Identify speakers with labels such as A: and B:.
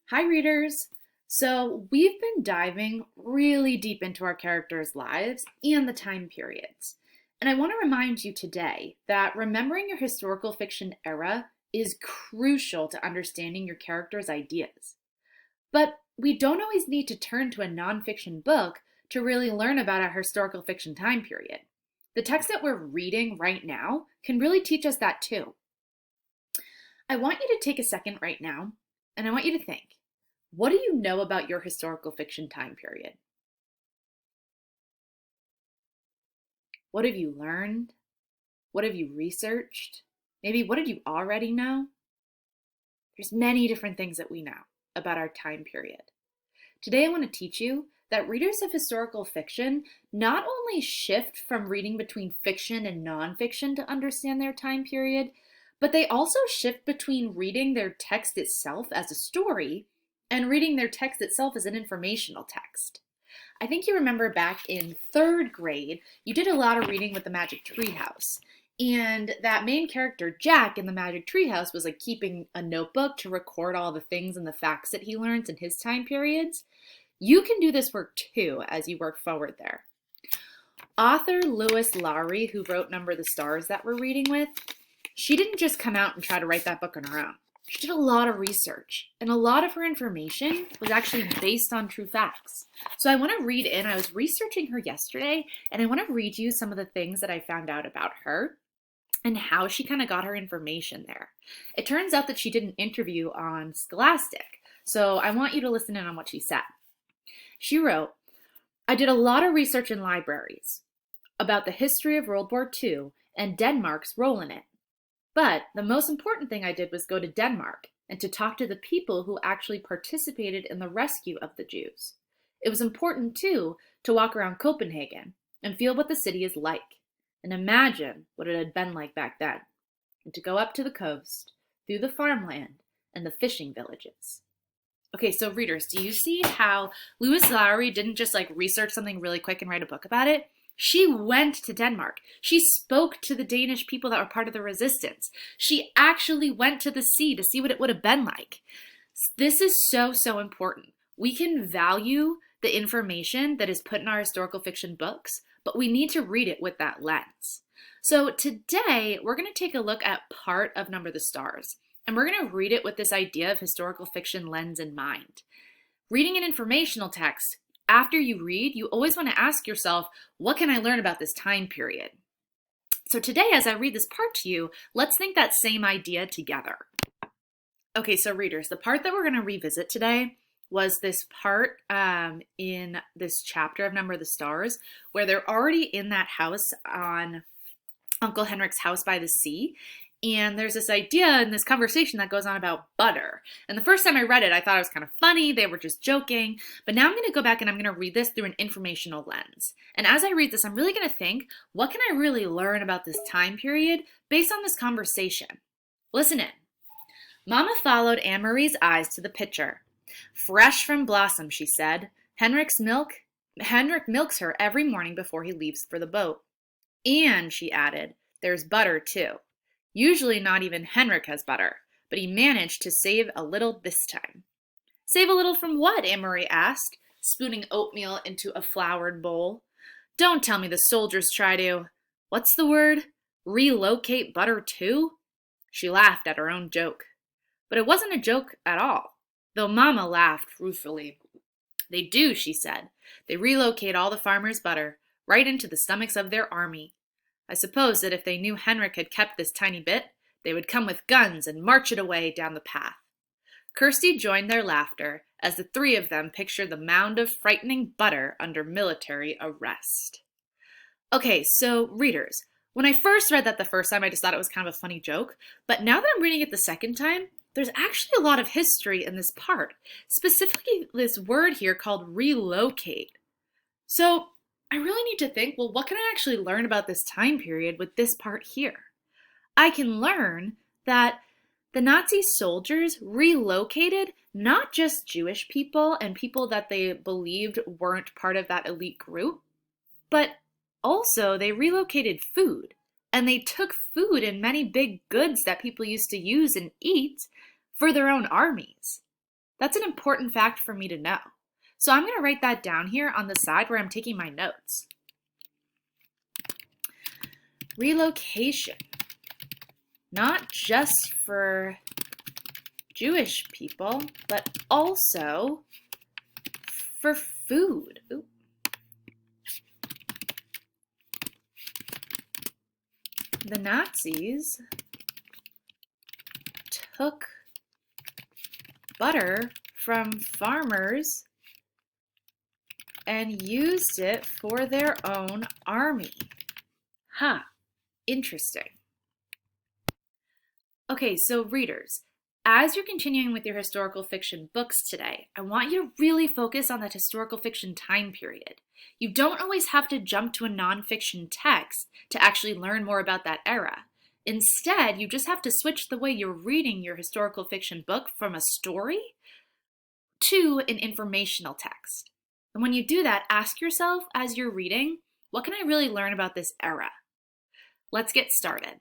A: Hi, readers. So, we've been diving really deep into our characters' lives and the time periods. And I want to remind you today that remembering your historical fiction era is crucial to understanding your characters' ideas. But we don't always need to turn to a nonfiction book to really learn about our historical fiction time period. The text that we're reading right now can really teach us that too. I want you to take a second right now and I want you to think. What do you know about your historical fiction time period? What have you learned? What have you researched? Maybe what did you already know? There's many different things that we know about our time period. Today I want to teach you that readers of historical fiction not only shift from reading between fiction and nonfiction to understand their time period, but they also shift between reading their text itself as a story and reading their text itself as an informational text. I think you remember back in third grade, you did a lot of reading with the Magic Tree House. And that main character, Jack, in the Magic Tree House was like keeping a notebook to record all the things and the facts that he learned in his time periods. You can do this work too as you work forward there. Author Lois Lowry, who wrote Number the Stars that we're reading with, she didn't just come out and try to write that book on her own. She did a lot of research, and a lot of her information was actually based on true facts. So I want to read in, I was researching her yesterday, and I want to read you some of the things that I found out about her and how she kind of got her information there. It turns out that she did an interview on Scholastic, so I want you to listen in on what she said. She wrote, I did a lot of research in libraries about the history of World War II and Denmark's role in it. But the most important thing I did was go to Denmark and to talk to the people who actually participated in the rescue of the Jews. It was important, too, to walk around Copenhagen and feel what the city is like and imagine what it had been like back then, and to go up to the coast, through the farmland, and the fishing villages. Okay, so readers, do you see how Lois Lowry didn't just research something really quick and write a book about it? She went to Denmark. She spoke to the Danish people that were part of the resistance. She actually went to the sea to see what it would have been like. This is so, so important. We can value the information that is put in our historical fiction books, but we need to read it with that lens. So today, we're going to take a look at part of Number the Stars, and we're going to read it with this idea of historical fiction lens in mind. Reading an informational text, after you read, you always want to ask yourself, what can I learn about this time period? So today, as I read this part to you, let's think that same idea together. Okay, so readers, the part that we're going to revisit today was this part in this chapter of Number the Stars, where they're already in that house on Uncle Henrik's house by the sea. And there's this idea in this conversation that goes on about butter. And the first time I read it, I thought it was kind of funny. They were just joking. But now I'm going to go back and I'm going to read this through an informational lens. And as I read this, I'm really going to think, what can I really learn about this time period based on this conversation? Listen in. Mama followed Anne-Marie's eyes to the pitcher. Fresh from blossom, she said. Henrik milks her every morning before he leaves for the boat. And, she added, there's butter too. Usually not even Henrik has butter, but he managed to save a little this time. Save a little from what? Anne-Marie asked, spooning oatmeal into a floured bowl. Don't tell me the soldiers try to, what's the word? Relocate butter too? She laughed at her own joke. But it wasn't a joke at all, though Mama laughed ruefully. They do, she said. They relocate all the farmers' butter right into the stomachs of their army. I suppose that if they knew Henrik had kept this tiny bit, they would come with guns and march it away down the path. Kirsty joined their laughter as the three of them pictured the mound of frightening butter under military arrest. Okay, so readers, when I first read that the first time, I just thought it was kind of a funny joke, but now that I'm reading it the second time, there's actually a lot of history in this part, specifically this word here called relocate. So I really need to think, well, what can I actually learn about this time period with this part here? I can learn that the Nazi soldiers relocated not just Jewish people and people that they believed weren't part of that elite group, but also they relocated food. And they took food and many big goods that people used to use and eat for their own armies. That's an important fact for me to know. So I'm going to write that down here on the side where I'm taking my notes. Relocation, not just for Jewish people, but also for food. Ooh. The Nazis took butter from farmers and used it for their own army. Huh, interesting. Okay, so readers, as you're continuing with your historical fiction books today, I want you to really focus on that historical fiction time period. You don't always have to jump to a nonfiction text to actually learn more about that era. Instead, you just have to switch the way you're reading your historical fiction book from a story to an informational text. And when you do that, ask yourself as you're reading, what can I really learn about this era? Let's get started.